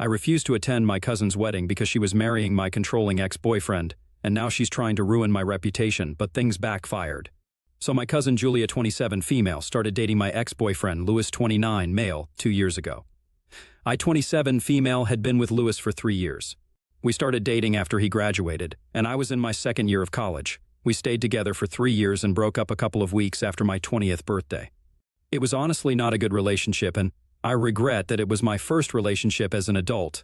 I refused to attend my cousin's wedding because she was marrying my controlling ex-boyfriend, and now she's trying to ruin my reputation, but things backfired. So my cousin Julia, 27, female, started dating my ex-boyfriend Louis, 29, male, 2 years ago. I, 27, female, had been with Louis for 3 years. We started dating after he graduated, and I was in my second year of college. We stayed together for 3 years and broke up a couple of weeks after my 20th birthday. It was honestly not a good relationship, and I regret that it was my first relationship as an adult.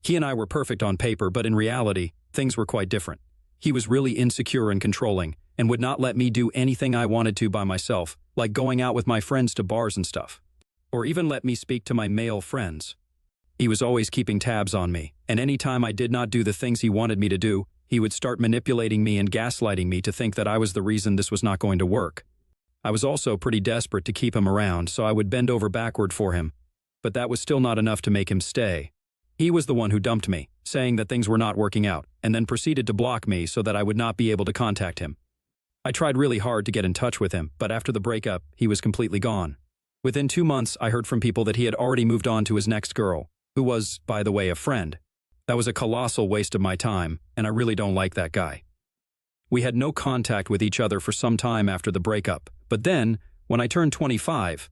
He and I were perfect on paper, but in reality, things were quite different. He was really insecure and controlling, and would not let me do anything I wanted to by myself, like going out with my friends to bars and stuff. Or even let me speak to my male friends. He was always keeping tabs on me, and any time I did not do the things he wanted me to do, he would start manipulating me and gaslighting me to think that I was the reason this was not going to work. I was also pretty desperate to keep him around, so I would bend over backward for him. But that was still not enough to make him stay. He was the one who dumped me, saying that things were not working out, and then proceeded to block me so that I would not be able to contact him. I tried really hard to get in touch with him, but after the breakup, he was completely gone. Within 2 months, I heard from people that he had already moved on to his next girl, who was, by the way, a friend. That was a colossal waste of my time, and I really don't like that guy. We had no contact with each other for some time after the breakup, but then, when I turned 25,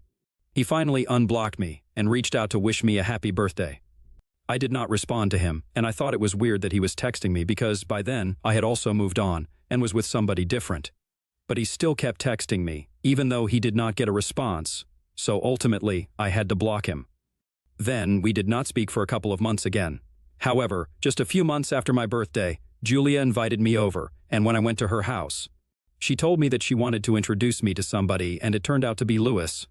he finally unblocked me and reached out to wish me a happy birthday. I did not respond to him, and I thought it was weird that he was texting me because by then I had also moved on and was with somebody different. But he still kept texting me, even though he did not get a response, so ultimately I had to block him. Then we did not speak for a couple of months again. However, just a few months after my birthday, Julia invited me over, and when I went to her house, she told me that she wanted to introduce me to somebody, and it turned out to be Louis.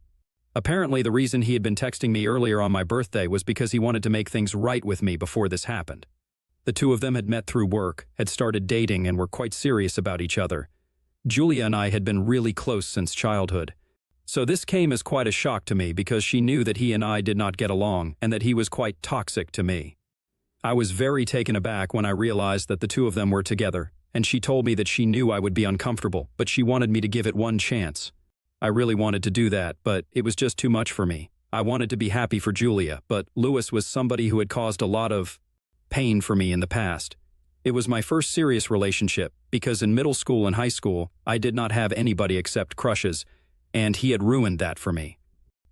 Apparently, the reason he had been texting me earlier on my birthday was because he wanted to make things right with me before this happened. The two of them had met through work, had started dating, and were quite serious about each other. Julia and I had been really close since childhood. So this came as quite a shock to me because she knew that he and I did not get along and that he was quite toxic to me. I was very taken aback when I realized that the two of them were together, and she told me that she knew I would be uncomfortable, but she wanted me to give it one chance. I really wanted to do that, but it was just too much for me. I wanted to be happy for Julia, but Louis was somebody who had caused a lot of pain for me in the past. It was my first serious relationship, because in middle school and high school, I did not have anybody except crushes, and he had ruined that for me.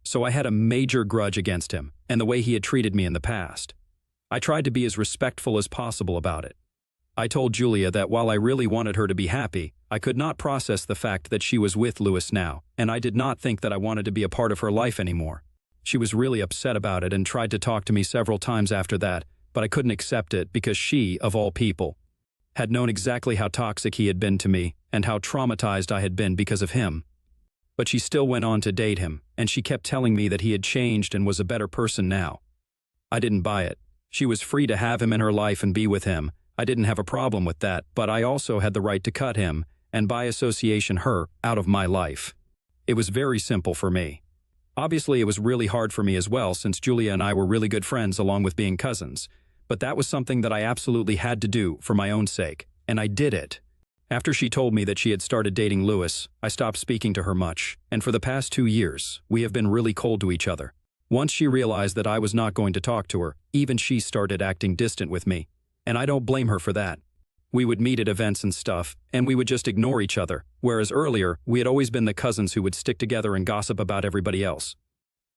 So I had a major grudge against him, and the way he had treated me in the past. I tried to be as respectful as possible about it. I told Julia that while I really wanted her to be happy, I could not process the fact that she was with Louis now, and I did not think that I wanted to be a part of her life anymore. She was really upset about it and tried to talk to me several times after that, but I couldn't accept it because she, of all people, had known exactly how toxic he had been to me and how traumatized I had been because of him. But she still went on to date him, and she kept telling me that he had changed and was a better person now. I didn't buy it. She was free to have him in her life and be with him. I didn't have a problem with that, but I also had the right to cut him, and by association her, out of my life. It was very simple for me. Obviously, it was really hard for me as well since Julia and I were really good friends along with being cousins, but that was something that I absolutely had to do for my own sake, and I did it. After she told me that she had started dating Louis, I stopped speaking to her much, and for the past 2 years, we have been really cold to each other. Once she realized that I was not going to talk to her, even she started acting distant with me, and I don't blame her for that. We would meet at events and stuff, and we would just ignore each other, whereas earlier, we had always been the cousins who would stick together and gossip about everybody else.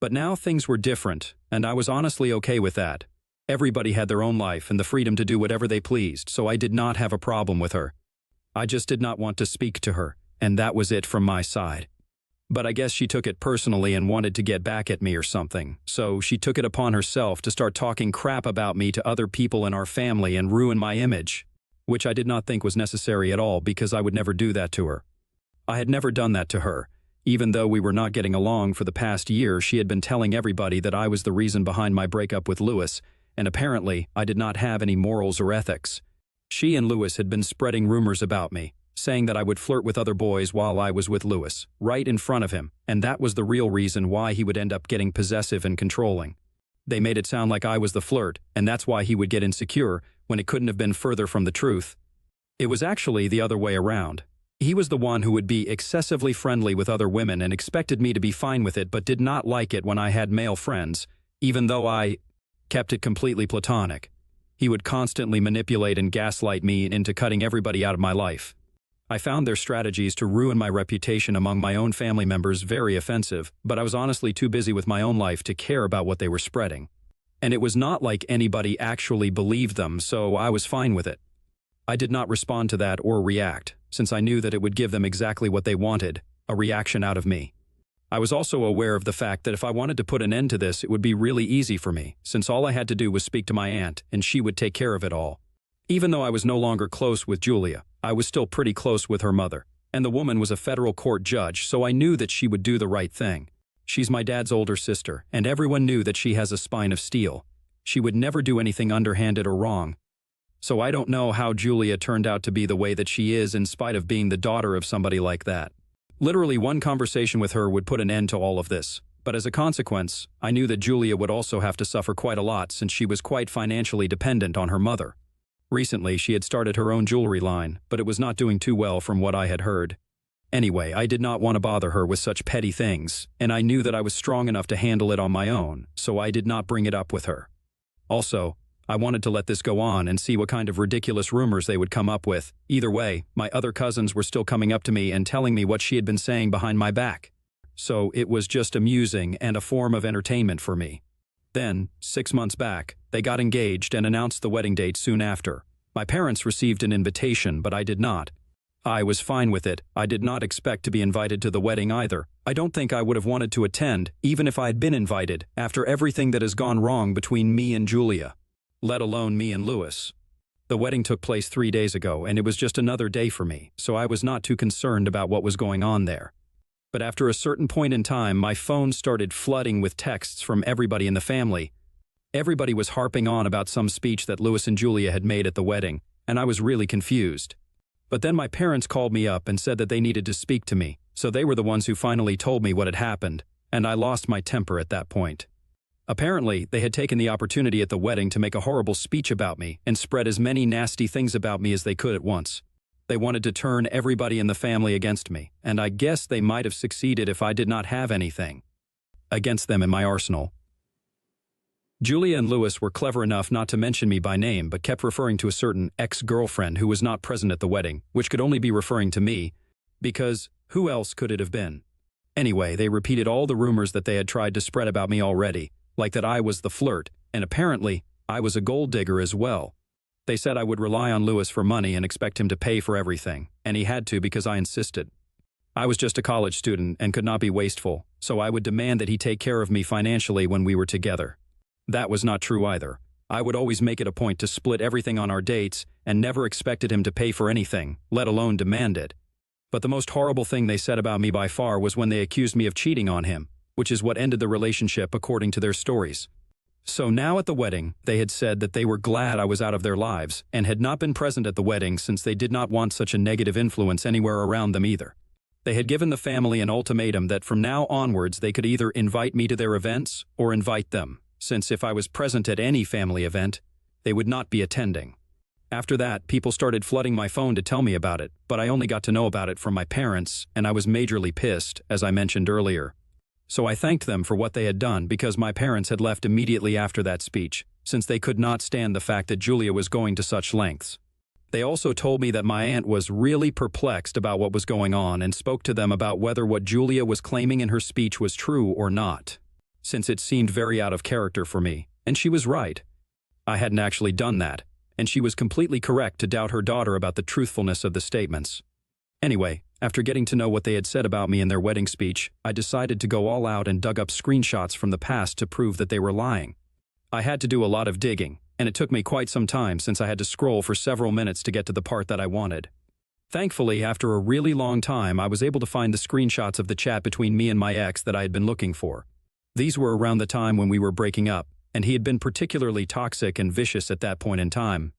But now things were different, and I was honestly okay with that. Everybody had their own life and the freedom to do whatever they pleased, so I did not have a problem with her. I just did not want to speak to her, and that was it from my side. But I guess she took it personally and wanted to get back at me or something, so she took it upon herself to start talking crap about me to other people in our family and ruin my image, which I did not think was necessary at all because I would never do that to her. I had never done that to her. Even though we were not getting along for the past year, she had been telling everybody that I was the reason behind my breakup with Louis, and apparently I did not have any morals or ethics. She and Louis had been spreading rumors about me, saying that I would flirt with other boys while I was with Louis, right in front of him, and that was the real reason why he would end up getting possessive and controlling. They made it sound like I was the flirt, and that's why he would get insecure, when it couldn't have been further from the truth. It was actually the other way around. He was the one who would be excessively friendly with other women and expected me to be fine with it but did not like it when I had male friends, even though I kept it completely platonic. He would constantly manipulate and gaslight me into cutting everybody out of my life. I found their strategies to ruin my reputation among my own family members very offensive, but I was honestly too busy with my own life to care about what they were spreading. And it was not like anybody actually believed them, so I was fine with it. I did not respond to that or react, since I knew that it would give them exactly what they wanted, a reaction out of me. I was also aware of the fact that if I wanted to put an end to this, it would be really easy for me, since all I had to do was speak to my aunt, and she would take care of it all. Even though I was no longer close with Julia, I was still pretty close with her mother, and the woman was a federal court judge, so I knew that she would do the right thing. She's my dad's older sister, and everyone knew that she has a spine of steel. She would never do anything underhanded or wrong. So I don't know how Julia turned out to be the way that she is in spite of being the daughter of somebody like that. Literally one conversation with her would put an end to all of this, but as a consequence, I knew that Julia would also have to suffer quite a lot since she was quite financially dependent on her mother. Recently, she had started her own jewelry line, but it was not doing too well from what I had heard. Anyway, I did not want to bother her with such petty things, and I knew that I was strong enough to handle it on my own, so I did not bring it up with her. Also, I wanted to let this go on and see what kind of ridiculous rumors they would come up with. Either way, my other cousins were still coming up to me and telling me what she had been saying behind my back. So it was just amusing and a form of entertainment for me. Then, 6 months back, they got engaged and announced the wedding date soon after. My parents received an invitation, but I did not. I was fine with it. I did not expect to be invited to the wedding either. I don't think I would have wanted to attend, even if I had been invited, after everything that has gone wrong between me and Julia, let alone me and Louis. The wedding took place 3 days ago, and it was just another day for me, so I was not too concerned about what was going on there. But after a certain point in time, my phone started flooding with texts from everybody in the family. Everybody was harping on about some speech that Louis and Julia had made at the wedding, and I was really confused. But then my parents called me up and said that they needed to speak to me, so they were the ones who finally told me what had happened, and I lost my temper at that point. Apparently, they had taken the opportunity at the wedding to make a horrible speech about me and spread as many nasty things about me as they could at once. They wanted to turn everybody in the family against me, and I guess they might have succeeded if I did not have anything against them in my arsenal. Julia and Louis were clever enough not to mention me by name but kept referring to a certain ex-girlfriend who was not present at the wedding, which could only be referring to me, because who else could it have been? Anyway, they repeated all the rumors that they had tried to spread about me already, like that I was the flirt, and apparently, I was a gold digger as well. They said I would rely on Louis for money and expect him to pay for everything, and he had to because I insisted. I was just a college student and could not be wasteful, so I would demand that he take care of me financially when we were together. That was not true either. I would always make it a point to split everything on our dates and never expected him to pay for anything, let alone demand it. But the most horrible thing they said about me by far was when they accused me of cheating on him, which is what ended the relationship according to their stories. So now at the wedding, they had said that they were glad I was out of their lives and had not been present at the wedding since they did not want such a negative influence anywhere around them either. They had given the family an ultimatum that from now onwards they could either invite me to their events or invite them, since if I was present at any family event, they would not be attending. After that, people started flooding my phone to tell me about it, but I only got to know about it from my parents, and I was majorly pissed, as I mentioned earlier. So I thanked them for what they had done because my parents had left immediately after that speech, since they could not stand the fact that Julia was going to such lengths. They also told me that my aunt was really perplexed about what was going on and spoke to them about whether what Julia was claiming in her speech was true or not, since it seemed very out of character for me, and she was right. I hadn't actually done that, and she was completely correct to doubt her daughter about the truthfulness of the statements. Anyway, after getting to know what they had said about me in their wedding speech, I decided to go all out and dug up screenshots from the past to prove that they were lying. I had to do a lot of digging, and it took me quite some time since I had to scroll for several minutes to get to the part that I wanted. Thankfully, after a really long time, I was able to find the screenshots of the chat between me and my ex that I had been looking for. These were around the time when we were breaking up, and he had been particularly toxic and vicious at that point in time.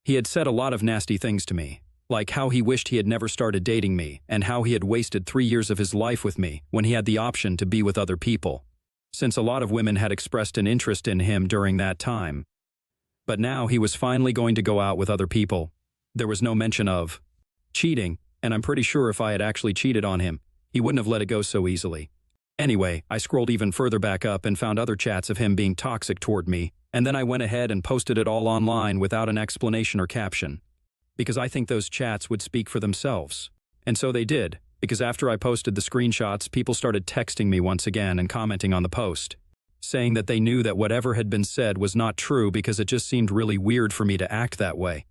He had said a lot of nasty things to me, like how he wished he had never started dating me and how he had wasted 3 years of his life with me when he had the option to be with other people, since a lot of women had expressed an interest in him during that time. But now he was finally going to go out with other people. There was no mention of cheating, and I'm pretty sure if I had actually cheated on him, he wouldn't have let it go so easily. Anyway, I scrolled even further back up and found other chats of him being toxic toward me, And then I went ahead and posted it all online without an explanation or caption, because I think those chats would speak for themselves. And so they did, because after I posted the screenshots, people started texting me once again and commenting on the post, saying that they knew that whatever had been said was not true because it just seemed really weird for me to act that way.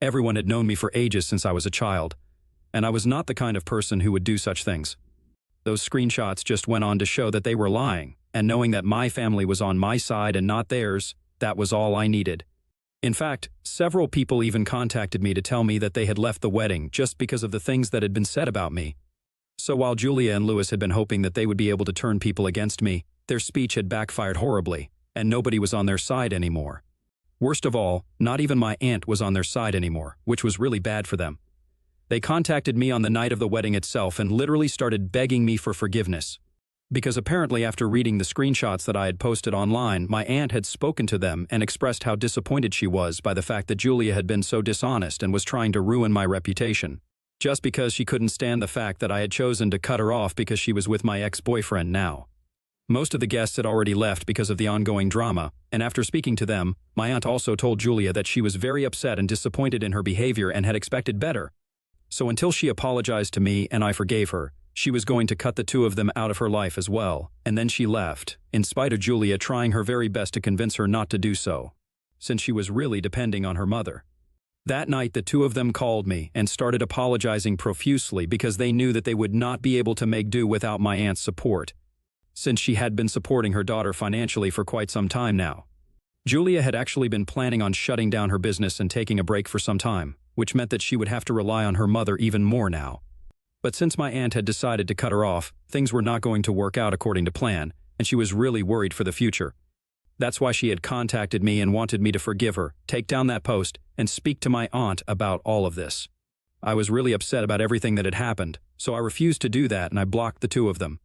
Everyone had known me for ages since I was a child, and I was not the kind of person who would do such things. Those screenshots just went on to show that they were lying, and knowing that my family was on my side and not theirs, that was all I needed. In fact, several people even contacted me to tell me that they had left the wedding just because of the things that had been said about me. So while Julia and Louis had been hoping that they would be able to turn people against me, their speech had backfired horribly, and nobody was on their side anymore. Worst of all, not even my aunt was on their side anymore, which was really bad for them. They contacted me on the night of the wedding itself and literally started begging me for forgiveness. Because apparently after reading the screenshots that I had posted online, my aunt had spoken to them and expressed how disappointed she was by the fact that Julia had been so dishonest and was trying to ruin my reputation. Just because she couldn't stand the fact that I had chosen to cut her off because she was with my ex-boyfriend now. Most of the guests had already left because of the ongoing drama, and after speaking to them, my aunt also told Julia that she was very upset and disappointed in her behavior and had expected better. So until she apologized to me and I forgave her, she was going to cut the two of them out of her life as well, and then she left, in spite of Julia trying her very best to convince her not to do so, since she was really depending on her mother. That night the two of them called me and started apologizing profusely because they knew that they would not be able to make do without my aunt's support, since she had been supporting her daughter financially for quite some time now. Julia had actually been planning on shutting down her business and taking a break for some time, which meant that she would have to rely on her mother even more now. But since my aunt had decided to cut her off, things were not going to work out according to plan, and she was really worried for the future. That's why she had contacted me and wanted me to forgive her, take down that post, and speak to my aunt about all of this. I was really upset about everything that had happened, so I refused to do that and I blocked the two of them.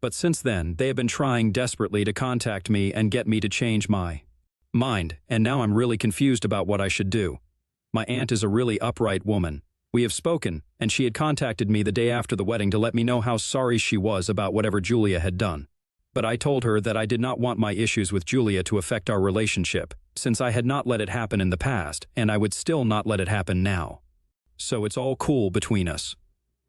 But since then, they have been trying desperately to contact me and get me to change my mind, and now I'm really confused about what I should do. My aunt is a really upright woman. We have spoken, and she had contacted me the day after the wedding to let me know how sorry she was about whatever Julia had done. But I told her that I did not want my issues with Julia to affect our relationship, since I had not let it happen in the past, and I would still not let it happen now. So it's all cool between us.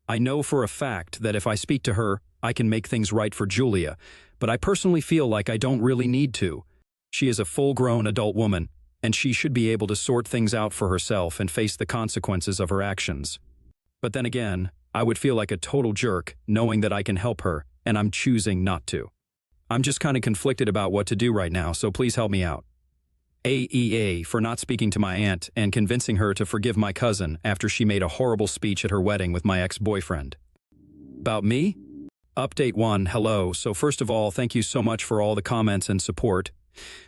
I know for a fact that if I speak to her, I can make things right for Julia, but I personally feel like I don't really need to. She is a full-grown adult woman, and she should be able to sort things out for herself and face the consequences of her actions. But then again, I would feel like a total jerk knowing that I can help her, and I'm choosing not to. I'm just kind of conflicted about what to do right now, so please help me out. AEA for not speaking to my aunt and convincing her to forgive my cousin after she made a horrible speech at her wedding with my ex-boyfriend. About me? Update 1, hello. So first of all, thank you so much for all the comments and support.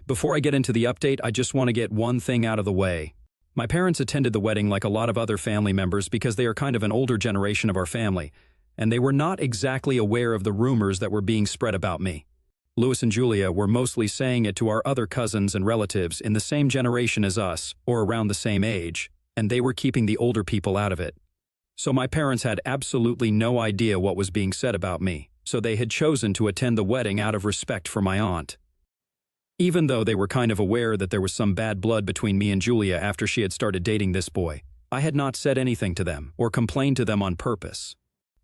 Before I get into the update, I just want to get one thing out of the way. My parents attended the wedding like a lot of other family members because they are kind of an older generation of our family, and they were not exactly aware of the rumors that were being spread about me. Louis and Julia were mostly saying it to our other cousins and relatives in the same generation as us, or around the same age, and they were keeping the older people out of it. So my parents had absolutely no idea what was being said about me, so they had chosen to attend the wedding out of respect for my aunt. Even though they were kind of aware that there was some bad blood between me and Julia after she had started dating this boy, I had not said anything to them or complained to them on purpose.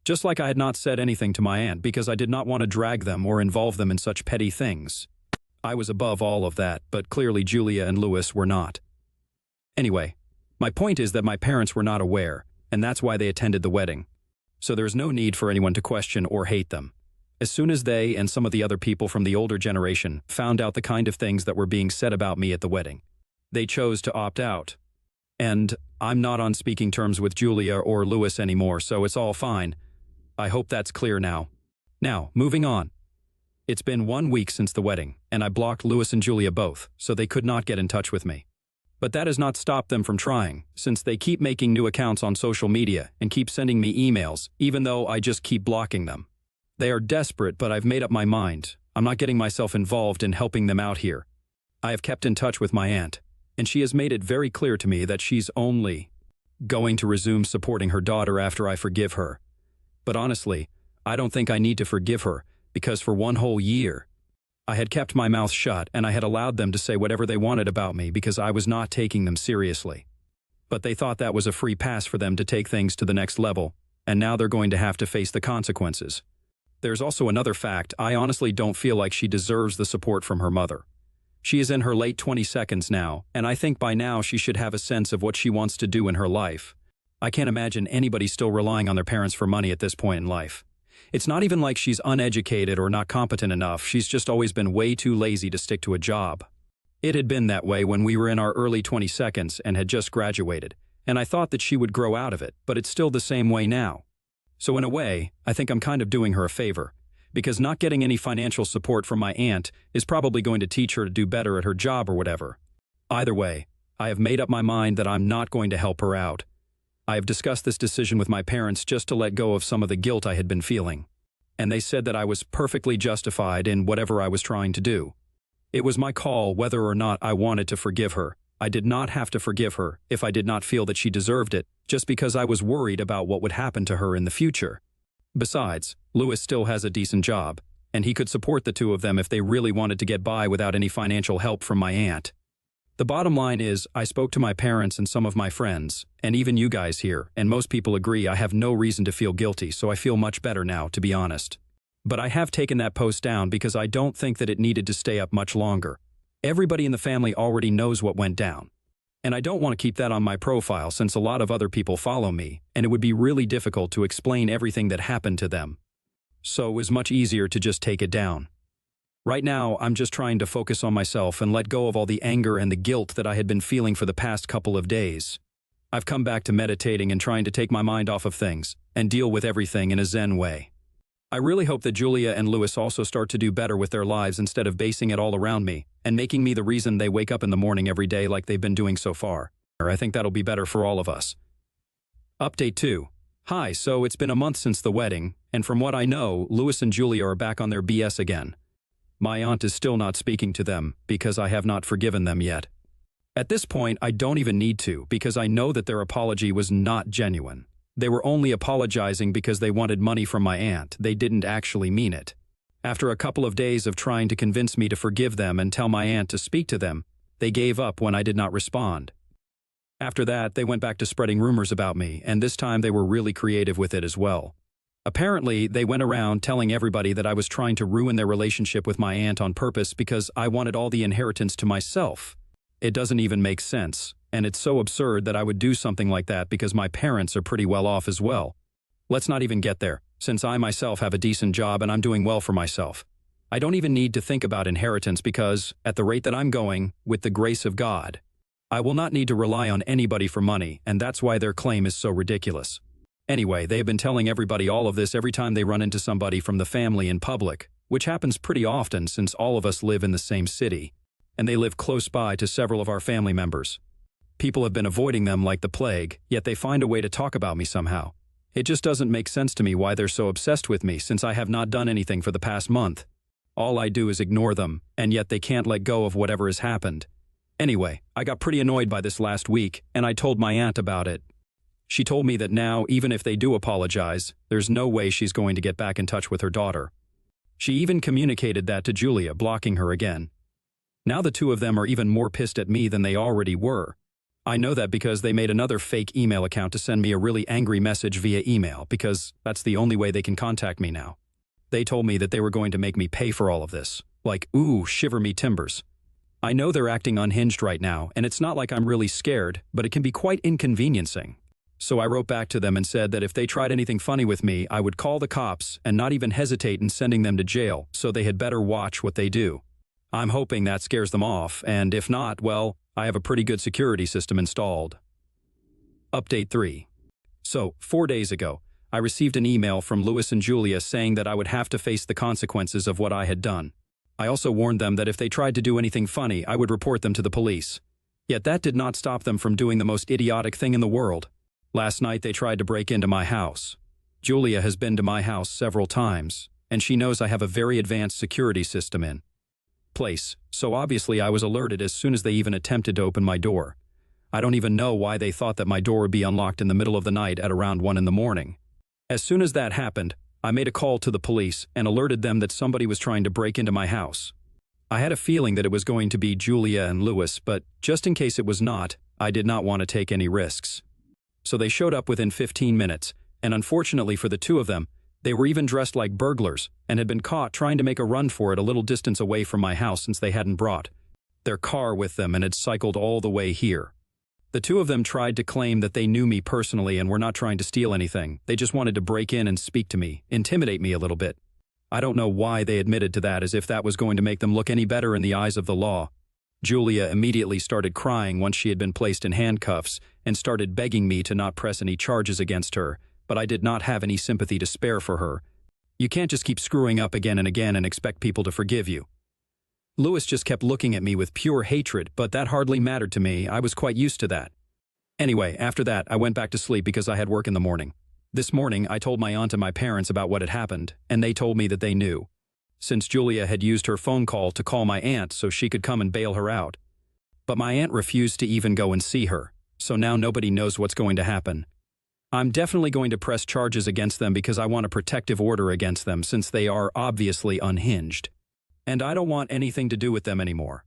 Just like I had not said anything to my aunt because I did not want to drag them or involve them in such petty things. I was above all of that, but clearly Julia and Louis were not. Anyway, my point is that my parents were not aware, and that's why they attended the wedding. So there's no need for anyone to question or hate them. As soon as they and some of the other people from the older generation found out the kind of things that were being said about me at the wedding, they chose to opt out. And I'm not on speaking terms with Julia or Louis anymore, so it's all fine. I hope that's clear now. Now, moving on. It's been 1 week since the wedding, and I blocked Louis and Julia both, so they could not get in touch with me. But that has not stopped them from trying, since they keep making new accounts on social media and keep sending me emails, even though I just keep blocking them. They are desperate, but I've made up my mind. I'm not getting myself involved in helping them out here. I have kept in touch with my aunt, and she has made it very clear to me that she's only going to resume supporting her daughter after I forgive her. But honestly, I don't think I need to forgive her, because for 1 whole year, I had kept my mouth shut and I had allowed them to say whatever they wanted about me because I was not taking them seriously. But they thought that was a free pass for them to take things to the next level, and now they're going to have to face the consequences. There's also another fact: I honestly don't feel like she deserves the support from her mother. She is in her late 22nd now, and I think by now she should have a sense of what she wants to do in her life. I can't imagine anybody still relying on their parents for money at this point in life. It's not even like she's uneducated or not competent enough, she's just always been way too lazy to stick to a job. It had been that way when we were in our early 22nd and had just graduated, and I thought that she would grow out of it, but it's still the same way now. So in a way, I think I'm kind of doing her a favor, because not getting any financial support from my aunt is probably going to teach her to do better at her job or whatever. Either way, I have made up my mind that I'm not going to help her out. I have discussed this decision with my parents just to let go of some of the guilt I had been feeling, and they said that I was perfectly justified in whatever I was trying to do. It was my call whether or not I wanted to forgive her. I did not have to forgive her if I did not feel that she deserved it, just because I was worried about what would happen to her in the future. Besides, Louis still has a decent job, and he could support the two of them if they really wanted to get by without any financial help from my aunt. The bottom line is, I spoke to my parents and some of my friends, and even you guys here, and most people agree I have no reason to feel guilty, so I feel much better now, to be honest. But I have taken that post down because I don't think that it needed to stay up much longer. Everybody in the family already knows what went down. And I don't want to keep that on my profile since a lot of other people follow me, and it would be really difficult to explain everything that happened to them. So it was much easier to just take it down. Right now, I'm just trying to focus on myself and let go of all the anger and the guilt that I had been feeling for the past couple of days. I've come back to meditating and trying to take my mind off of things and deal with everything in a Zen way. I really hope that Julia and Louis also start to do better with their lives instead of basing it all around me and making me the reason they wake up in the morning every day like they've been doing so far. I think that'll be better for all of us. Update 2. Hi, so it's been a month since the wedding, and from what I know, Louis and Julia are back on their BS again. My aunt is still not speaking to them because I have not forgiven them yet. At this point, I don't even need to because I know that their apology was not genuine. They were only apologizing because they wanted money from my aunt. They didn't actually mean it. After a couple of days of trying to convince me to forgive them and tell my aunt to speak to them, they gave up when I did not respond. After that, they went back to spreading rumors about me, and this time they were really creative with it as well. Apparently, they went around telling everybody that I was trying to ruin their relationship with my aunt on purpose because I wanted all the inheritance to myself. It doesn't even make sense, and it's so absurd that I would do something like that because my parents are pretty well off as well. Let's not even get there, since I myself have a decent job and I'm doing well for myself. I don't even need to think about inheritance because, at the rate that I'm going, with the grace of God, I will not need to rely on anybody for money, and that's why their claim is so ridiculous. Anyway, they have been telling everybody all of this every time they run into somebody from the family in public, which happens pretty often since all of us live in the same city, and they live close by to several of our family members. People have been avoiding them like the plague, yet they find a way to talk about me somehow. It just doesn't make sense to me why they're so obsessed with me since I have not done anything for the past month. All I do is ignore them, and yet they can't let go of whatever has happened. Anyway, I got pretty annoyed by this last week, and I told my aunt about it. She told me that now, even if they do apologize, there's no way she's going to get back in touch with her daughter. She even communicated that to Julia, blocking her again. Now the two of them are even more pissed at me than they already were. I know that because they made another fake email account to send me a really angry message via email because that's the only way they can contact me now. They told me that they were going to make me pay for all of this. Like, ooh, shiver me timbers. I know they're acting unhinged right now, and it's not like I'm really scared, but it can be quite inconveniencing. So I wrote back to them and said that if they tried anything funny with me, I would call the cops and not even hesitate in sending them to jail, so they had better watch what they do. I'm hoping that scares them off, and if not, well, I have a pretty good security system installed. Update 3. So, 4 days ago, I received an email from Louis and Julia saying that I would have to face the consequences of what I had done. I also warned them that if they tried to do anything funny, I would report them to the police. Yet that did not stop them from doing the most idiotic thing in the world. Last night they tried to break into my house. Julia has been to my house several times, and she knows I have a very advanced security system in place, so obviously I was alerted as soon as they even attempted to open my door. I don't even know why they thought that my door would be unlocked in the middle of the night at around 1 in the morning. As soon as that happened, I made a call to the police and alerted them that somebody was trying to break into my house. I had a feeling that it was going to be Julia and Louis, but just in case it was not, I did not want to take any risks. So they showed up within 15 minutes, and unfortunately for the two of them, they were even dressed like burglars and had been caught trying to make a run for it a little distance away from my house since they hadn't brought their car with them and had cycled all the way here. The two of them tried to claim that they knew me personally and were not trying to steal anything. They just wanted to break in and speak to me, intimidate me a little bit. I don't know why they admitted to that, as if that was going to make them look any better in the eyes of the law. Julia immediately started crying once she had been placed in handcuffs and started begging me to not press any charges against her, but I did not have any sympathy to spare for her. You can't just keep screwing up again and again and expect people to forgive you. Louis just kept looking at me with pure hatred, but that hardly mattered to me. I was quite used to that. Anyway, after that, I went back to sleep because I had work in the morning. This morning, I told my aunt and my parents about what had happened, and they told me that they knew, since Julia had used her phone call to call my aunt so she could come and bail her out. But my aunt refused to even go and see her, so now nobody knows what's going to happen. I'm definitely going to press charges against them because I want a protective order against them since they are obviously unhinged. And I don't want anything to do with them anymore.